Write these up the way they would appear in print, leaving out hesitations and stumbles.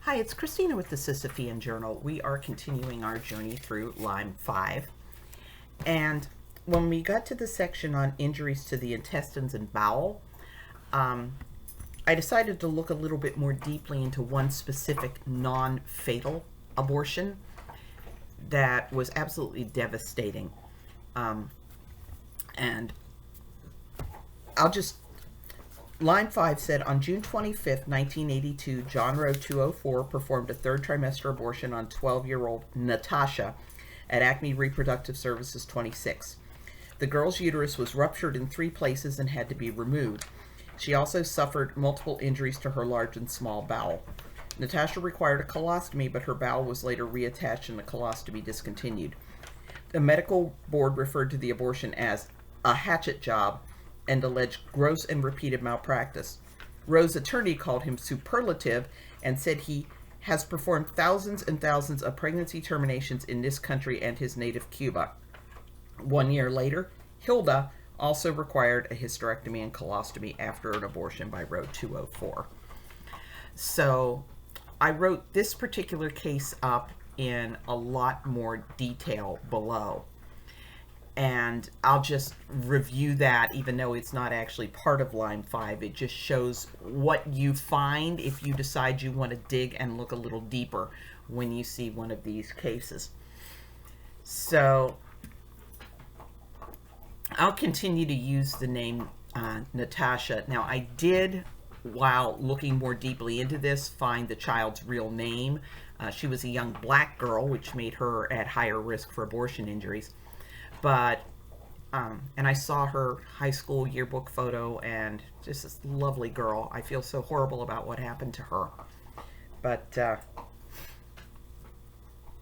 Hi, it's Christina with the Sisyphean Journal. We are continuing our journey through Lyme 5. And when we got to the section on injuries to the intestines and bowel, I decided to look a little bit more deeply into one specific non-fatal abortion that was absolutely devastating. And I'll just Line 5 said, on June 25th, 1982, John Roe 204 performed a third trimester abortion on 12-year-old Natasha at Acme Reproductive Services 26. The girl's uterus was ruptured in 3 places and had to be removed. She also suffered multiple injuries to her large and small bowel. Natasha required a colostomy, but her bowel was later reattached and the colostomy discontinued. The medical board referred to the abortion as a hatchet job and alleged gross and repeated malpractice. Roe's attorney called him superlative and said he has performed thousands and thousands of pregnancy terminations in this country and his native Cuba. 1 year later, Hilda also required a hysterectomy and colostomy after an abortion by Roe 204. So I wrote this particular case up in a lot more detail below. And I'll just review that, even though it's not actually part of Line 5. It just shows what you find if you decide you want to dig and look a little deeper when you see one of these cases. So I'll continue to use the name Natasha. Now, I did, while looking more deeply into this, find the child's real name. She was a young black girl, which made her at higher risk for abortion injuries. But, and I saw her high school yearbook photo, and just this lovely girl. I feel so horrible about what happened to her. But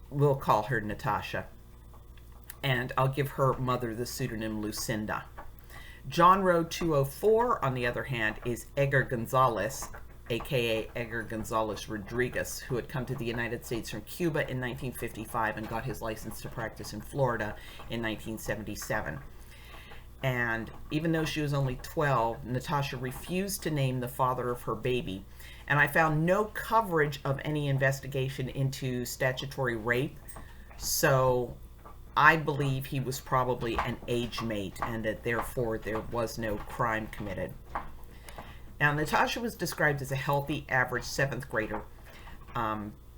we'll call her Natasha. And I'll give her mother the pseudonym Lucinda. John Roe 204, on the other hand, is Egar Gonzalez, aka Egar Gonzalez Rodriguez, who had come to the United States from Cuba in 1955 and got his license to practice in Florida in 1977. And even though she was only 12, Natasha refused to name the father of her baby. And I found no coverage of any investigation into statutory rape, so I believe he was probably an age mate and that therefore there was no crime committed. Now, Natasha was described as a healthy, average 7th grader,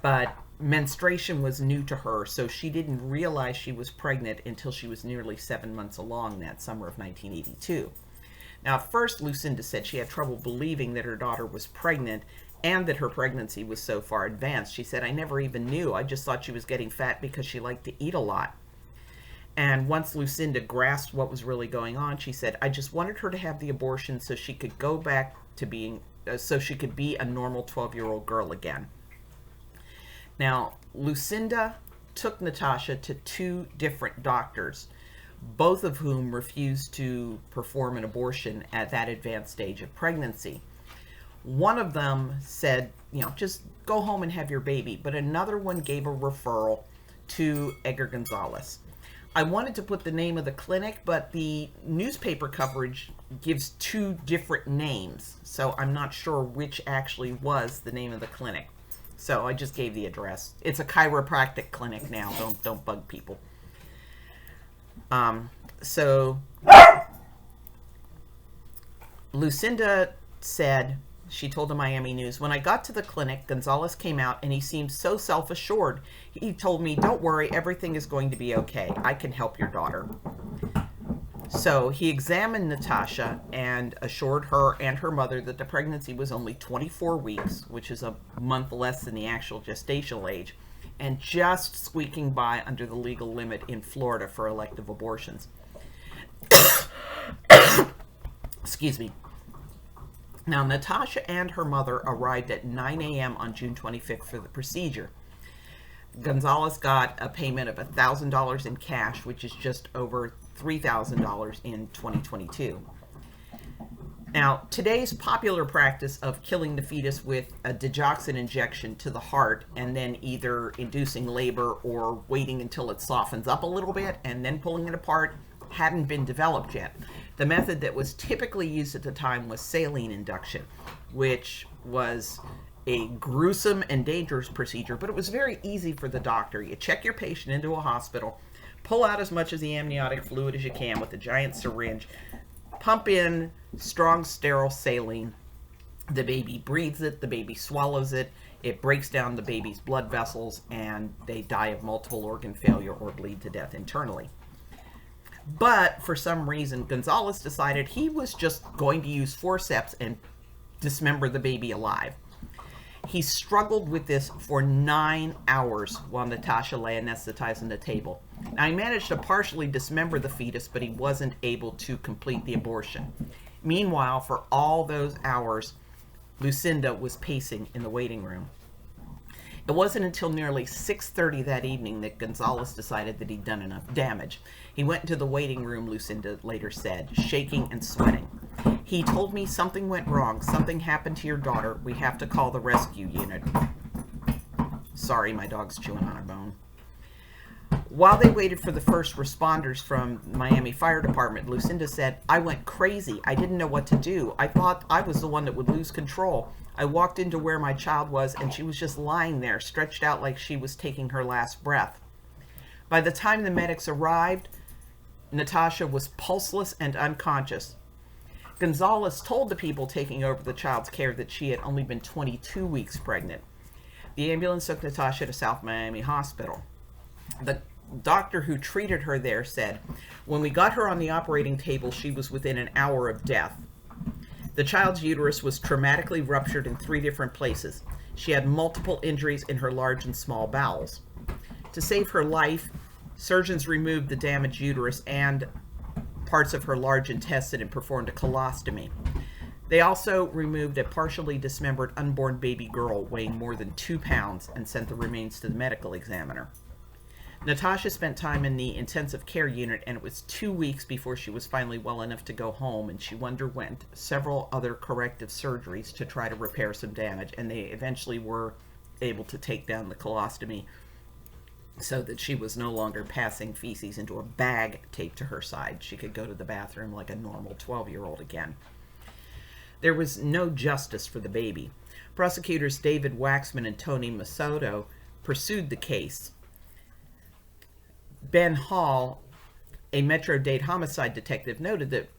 but menstruation was new to her, so she didn't realize she was pregnant until she was nearly 7 months along that summer of 1982. Now, at first, Lucinda said she had trouble believing that her daughter was pregnant and that her pregnancy was so far advanced. She said, "I never even knew. I just thought she was getting fat because she liked to eat a lot." And once Lucinda grasped what was really going on, she said, "I just wanted her to have the abortion so she could go back to being, so she could be a normal 12-year-old girl again." Now, Lucinda took Natasha to 2 different doctors, both of whom refused to perform an abortion at that advanced stage of pregnancy. One of them said, just go home and have your baby, but another one gave a referral to Egar Gonzalez. I wanted to put the name of the clinic, but the newspaper coverage gives 2 different names, so I'm not sure which actually was the name of the clinic. So I just gave the address. It's a chiropractic clinic now. Don't bug people. So Lucinda said, she told the Miami News, "When I got to the clinic, Gonzalez came out and he seemed so self-assured. He told me, 'Don't worry, everything is going to be okay. I can help your daughter.'" So he examined Natasha and assured her and her mother that the pregnancy was only 24 weeks, which is a month less than the actual gestational age, and just squeaking by under the legal limit in Florida for elective abortions. Excuse me. Now, Natasha and her mother arrived at 9 a.m. on June 25th for the procedure. Gonzalez got a payment of $1,000 in cash, which is just over $3,000 in 2022. Now, today's popular practice of killing the fetus with a digoxin injection to the heart and then either inducing labor or waiting until it softens up a little bit and then pulling it apart hadn't been developed yet. The method that was typically used at the time was saline induction, which was a gruesome and dangerous procedure, but it was very easy for the doctor. You check your patient into a hospital, pull out as much of the amniotic fluid as you can with a giant syringe, pump in strong sterile saline. The baby breathes it, the baby swallows it, it breaks down the baby's blood vessels, and they die of multiple organ failure or bleed to death internally. But for some reason, Gonzalez decided he was just going to use forceps and dismember the baby alive. He struggled with this for 9 hours while Natasha lay anesthetized on the table. Now, he managed to partially dismember the fetus, but he wasn't able to complete the abortion. Meanwhile, for all those hours, Lucinda was pacing in the waiting room. It wasn't until nearly 6:30 that evening that Gonzalez decided that he'd done enough damage. He went into the waiting room, Lucinda later said, shaking and sweating. He told me something went wrong. Something happened to your daughter. We have to call the rescue unit. Sorry, my dog's chewing on a bone. While they waited for the first responders from Miami Fire Department, Lucinda said, I went crazy. I didn't know what to do. I thought I was the one that would lose control. I walked into where my child was, and she was just lying there, stretched out like she was taking her last breath. By the time the medics arrived, Natasha was pulseless and unconscious. Gonzalez told the people taking over the child's care that she had only been 22 weeks pregnant. The ambulance took Natasha to South Miami Hospital. The doctor who treated her there said, when we got her on the operating table, she was within an hour of death. The child's uterus was traumatically ruptured in 3 different places. She had multiple injuries in her large and small bowels. To save her life, surgeons removed the damaged uterus and parts of her large intestine and performed a colostomy. They also removed a partially dismembered unborn baby girl weighing more than 2 pounds and sent the remains to the medical examiner. Natasha spent time in the intensive care unit, and it was 2 weeks before she was finally well enough to go home, and she underwent several other corrective surgeries to try to repair some damage, and they eventually were able to take down the colostomy so that she was no longer passing feces into a bag taped to her side. She could go to the bathroom like a normal 12-year-old again. There was no justice for the baby. Prosecutors David Waxman and Tony Masoto pursued the case. Ben Hall, a Metro-Dade homicide detective, noted that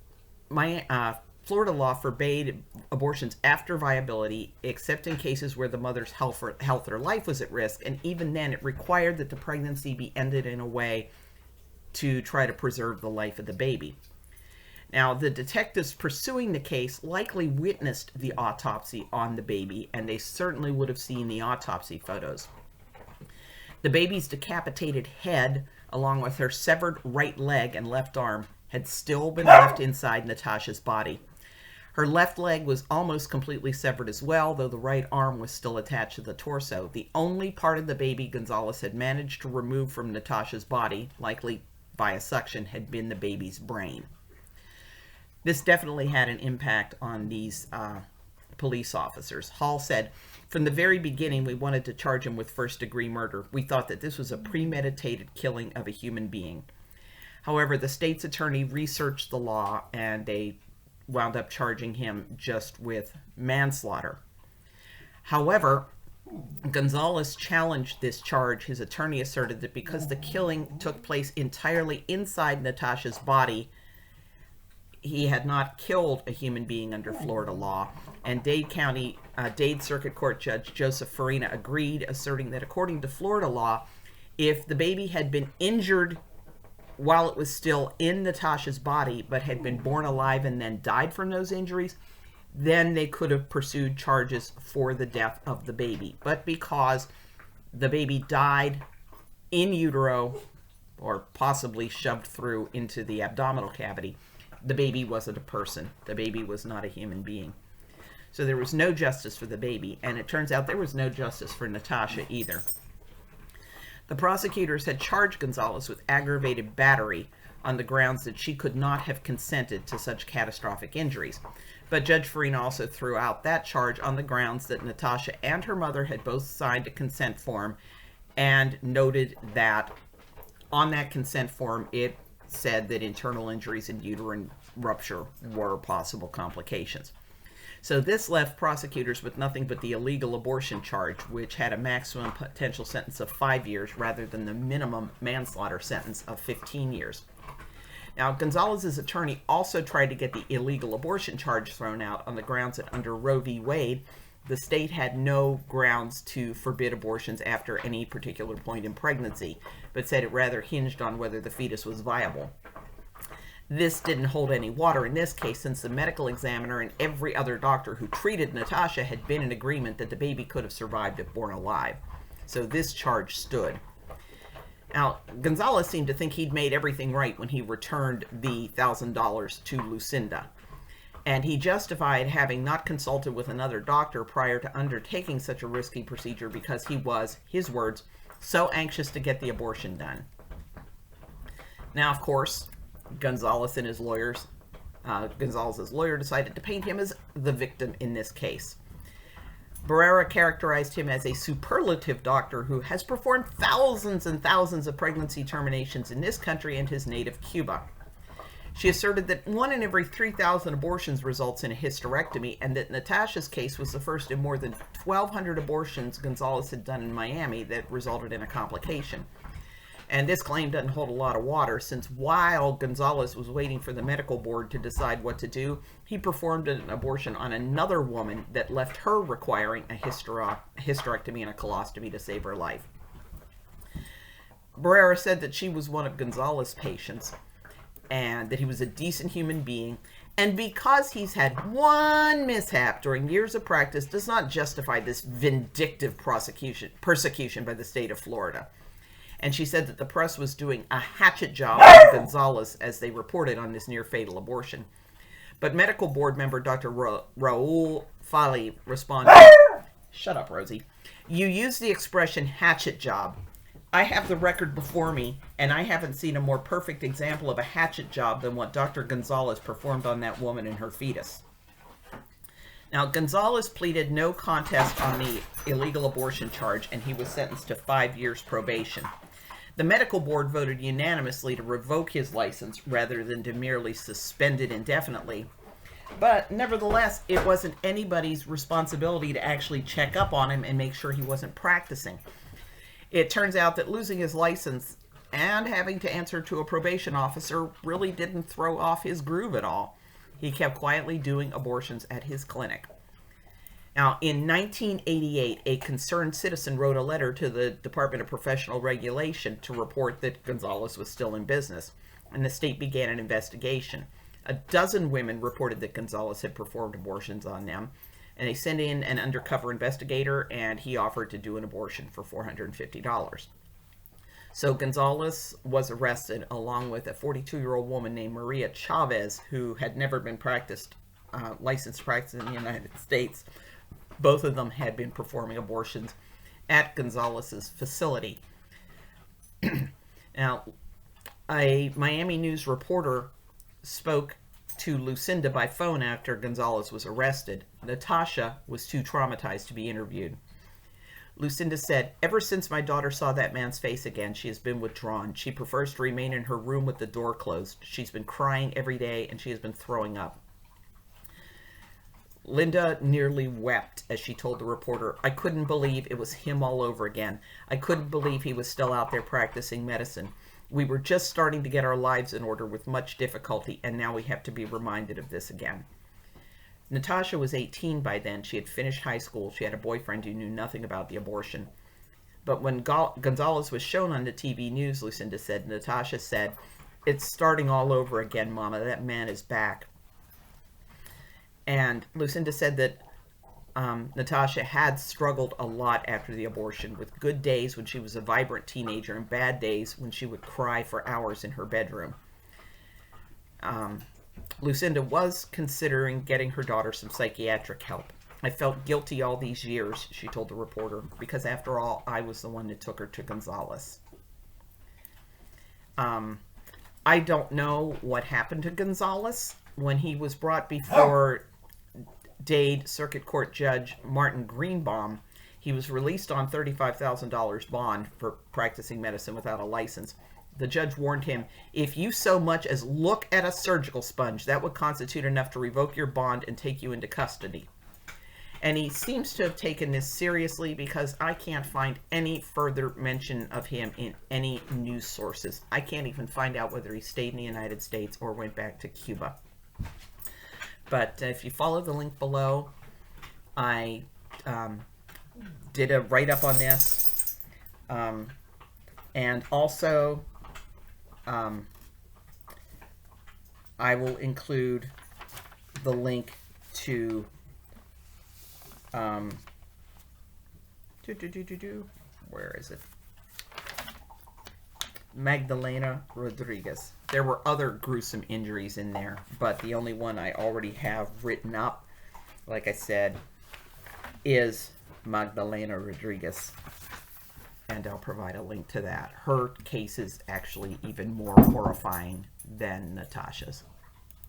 Florida law forbade abortions after viability, except in cases where the mother's health or life was at risk, and even then it required that the pregnancy be ended in a way to try to preserve the life of the baby. Now, the detectives pursuing the case likely witnessed the autopsy on the baby, and they certainly would have seen the autopsy photos. The baby's decapitated head, along with her severed right leg and left arm, had still been left inside Natasha's body. Her left leg was almost completely severed as well, though the right arm was still attached to the torso. The only part of the baby Gonzalez had managed to remove from Natasha's body, likely via suction, had been the baby's brain. This definitely had an impact on these police officers. Hall said, from the very beginning, we wanted to charge him with first-degree murder. We thought that this was a premeditated killing of a human being. However, the state's attorney researched the law, and they wound up charging him just with manslaughter. However, Gonzalez challenged this charge. His attorney asserted that because the killing took place entirely inside Natasha's body, he had not killed a human being under Florida law, and Dade Circuit Court Judge Joseph Farina agreed, asserting that according to Florida law, if the baby had been injured while it was still in Natasha's body but had been born alive and then died from those injuries, then they could have pursued charges for the death of the baby. But because the baby died in utero, or possibly shoved through into the abdominal cavity, the baby wasn't a person. The baby was not a human being. So there was no justice for the baby, and it turns out there was no justice for Natasha either. The prosecutors had charged Gonzalez with aggravated battery on the grounds that she could not have consented to such catastrophic injuries. But Judge Farina also threw out that charge on the grounds that Natasha and her mother had both signed a consent form, and noted that on that consent form it said that internal injuries and uterine rupture were possible complications. So this left prosecutors with nothing but the illegal abortion charge, which had a maximum potential sentence of 5 years rather than the minimum manslaughter sentence of 15 years. Now, Gonzalez's attorney also tried to get the illegal abortion charge thrown out on the grounds that under Roe v. Wade, the state had no grounds to forbid abortions after any particular point in pregnancy, but said it rather hinged on whether the fetus was viable. This didn't hold any water in this case, since the medical examiner and every other doctor who treated Natasha had been in agreement that the baby could have survived if born alive. So this charge stood. Now, Gonzalez seemed to think he'd made everything right when he returned the $1,000 to Lucinda. And he justified having not consulted with another doctor prior to undertaking such a risky procedure because he was, his words, so anxious to get the abortion done. Now, of course, Gonzalez's lawyer decided to paint him as the victim in this case. Barrera characterized him as a superlative doctor who has performed thousands and thousands of pregnancy terminations in this country and his native Cuba. She asserted that 1 in every 3,000 abortions results in a hysterectomy, and that Natasha's case was the first in more than 1,200 abortions Gonzalez had done in Miami that resulted in a complication. And this claim doesn't hold a lot of water, since while Gonzalez was waiting for the medical board to decide what to do, he performed an abortion on another woman that left her requiring a hysterectomy and a colostomy to save her life. Barrera said that she was one of Gonzalez's patients, and that he was a decent human being, and because he's had one mishap during years of practice does not justify this vindictive persecution by the state of Florida. And she said that the press was doing a hatchet job on Gonzalez as they reported on this near-fatal abortion. But medical board member Dr. Raul Fali responded, "Shut up, Rosie. You used the expression hatchet job. I have the record before me, and I haven't seen a more perfect example of a hatchet job than what Dr. Gonzalez performed on that woman and her fetus." Now, Gonzalez pleaded no contest on the illegal abortion charge, and he was sentenced to 5 years probation. The medical board voted unanimously to revoke his license rather than to merely suspend it indefinitely. But nevertheless, it wasn't anybody's responsibility to actually check up on him and make sure he wasn't practicing. It turns out that losing his license and having to answer to a probation officer really didn't throw off his groove at all. He kept quietly doing abortions at his clinic. Now, in 1988, a concerned citizen wrote a letter to the Department of Professional Regulation to report that Gonzalez was still in business, and the state began an investigation. A dozen women reported that Gonzalez had performed abortions on them, and they sent in an undercover investigator, and he offered to do an abortion for $450. So Gonzalez was arrested along with a 42-year-old woman named Maria Chavez, who had never been licensed to practice in the United States. Both of them had been performing abortions at Gonzalez's facility. Now, a Miami News reporter spoke to Lucinda by phone after Gonzalez was arrested. Natasha was too traumatized to be interviewed. Lucinda said, "Ever since my daughter saw that man's face again, she has been withdrawn. She prefers to remain in her room with the door closed. She's been crying every day, and she has been throwing up." Linda nearly wept as she told the reporter, "I couldn't believe it was him all over again. I couldn't believe he was still out there practicing medicine. We were just starting to get our lives in order with much difficulty, and now we have to be reminded of this again." Natasha was 18 by then. She had finished high school. She had a boyfriend who knew nothing about the abortion. But when Gonzalez was shown on the TV news, Lucinda said, Natasha said, "It's starting all over again, Mama. That man is back." And Lucinda said that Natasha had struggled a lot after the abortion, with good days when she was a vibrant teenager and bad days when she would cry for hours in her bedroom. Lucinda was considering getting her daughter some psychiatric help. "I felt guilty all these years," she told the reporter, "because after all, I was the one that took her to Gonzalez." I don't know what happened to Gonzalez when he was brought before Dade Circuit Court Judge Martin Greenbaum. He was released on $35,000 bond for practicing medicine without a license. The judge warned him, "If you so much as look at a surgical sponge, that would constitute enough to revoke your bond and take you into custody." And he seems to have taken this seriously because I can't find any further mention of him in any news sources. I can't even find out whether he stayed in the United States or went back to Cuba. But if you follow the link below, I did a write-up on this. And also, I will include the link to where is it? Magdalena Rodriguez. There were other gruesome injuries in there, but the only one I already have written up, like I said, is Magdalena Rodriguez. And I'll provide a link to that. Her case is actually even more horrifying than Natasha's.